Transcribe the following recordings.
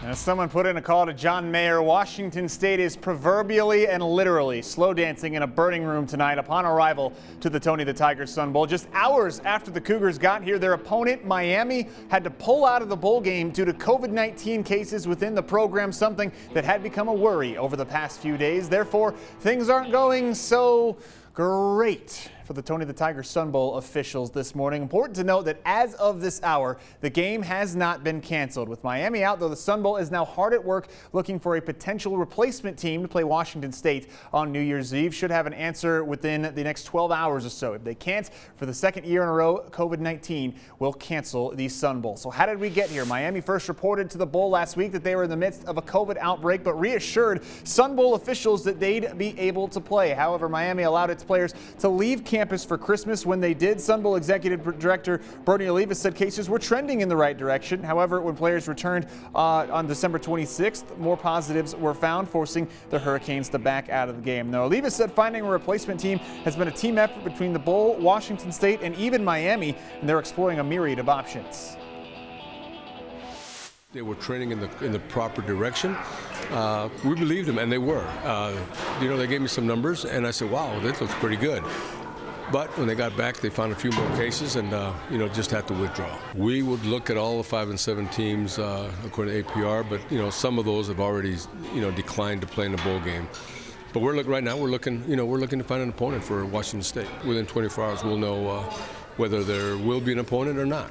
As someone put in a call to John Mayer, Washington State is proverbially and literally slow dancing in a burning room tonight upon arrival to the Tony the Tiger Sun Bowl. Just hours after the Cougars got here, their opponent, Miami, had to pull out of the bowl game due to COVID-19 cases within the program, something that had become a worry over the past few days. Therefore, things aren't going so great for the Tony the Tiger Sun Bowl officials this morning. Important to note that as of this hour, the game has not been canceled. With Miami out, though, the Sun Bowl is now hard at work looking for a potential replacement team to play Washington State on New Year's Eve. Should have an answer within the next 12 hours or so. If they can't, for the second year in a row, COVID-19 will cancel the Sun Bowl. So how did we get here? Miami first reported to the Bowl last week that they were in the midst of a COVID outbreak, but reassured Sun Bowl officials that they'd be able to play. However, Miami allowed its players to leave campus for Christmas. When they did, Sun Bowl Executive Director Bernie Olivas said cases were trending in the right direction. However, when players returned on December 26th, more positives were found, forcing the Hurricanes to back out of the game. Now, Olivas said finding a replacement team has been a team effort between the Bowl, Washington State, and even Miami, and they're exploring a myriad of options. They were training in the proper direction. We believed them, and they were. They gave me some numbers, and I said, wow, that looks pretty good. But when they got back, they found a few more cases and, just had to withdraw. We would look at all the 5 and 7 teams according to APR, but, some of those have already, declined to play in the bowl game. But right now we're looking to find an opponent for Washington State. Within 24 hours, we'll know whether there will be an opponent or not.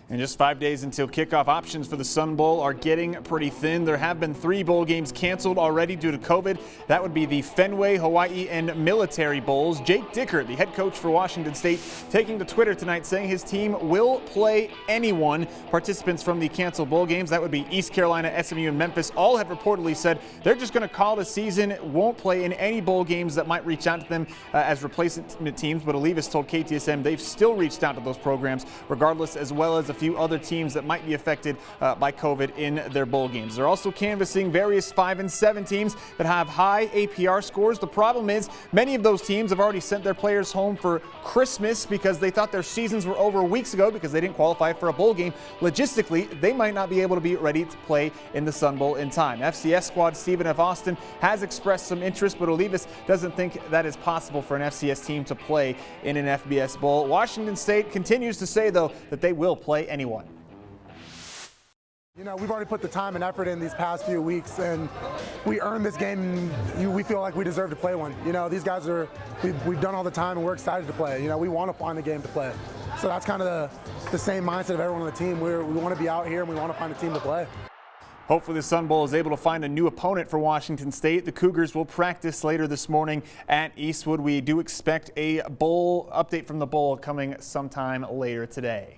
In just 5 days until kickoff, options for the Sun Bowl are getting pretty thin. There have been 3 bowl games canceled already due to COVID. That would be the Fenway, Hawaii, and Military Bowls. Jake Dicker, the head coach for Washington State, taking to Twitter tonight saying his team will play anyone. Participants from the canceled bowl games, that would be East Carolina, SMU, and Memphis, all have reportedly said they're just going to call the season, won't play in any bowl games that might reach out to them as replacement teams. But Olivas told KTSM they've still reached out to those programs regardless, as well as a few other teams that might be affected by COVID in their bowl games. They're also canvassing various 5 and 7 teams that have high APR scores. The problem is many of those teams have already sent their players home for Christmas because they thought their seasons were over weeks ago because they didn't qualify for a bowl game. Logistically, they might not be able to be ready to play in the Sun Bowl in time. FCS squad Stephen F. Austin has expressed some interest, but Olivas doesn't think that is possible for an FCS team to play in an FBS Bowl. Washington State continues to say, though, that they will play anyone. We've already put the time and effort in these past few weeks, and we earned this game, and we feel like we deserve to play one. These guys we've done all the time, and we're excited to play. We want to find a game to play. So that's kind of the same mindset of everyone on the team. We want to be out here, and we want to find a team to play. Hopefully the Sun Bowl is able to find a new opponent for Washington State. The Cougars will practice later this morning at Eastwood. We do expect a bowl update from the Bowl coming sometime later today.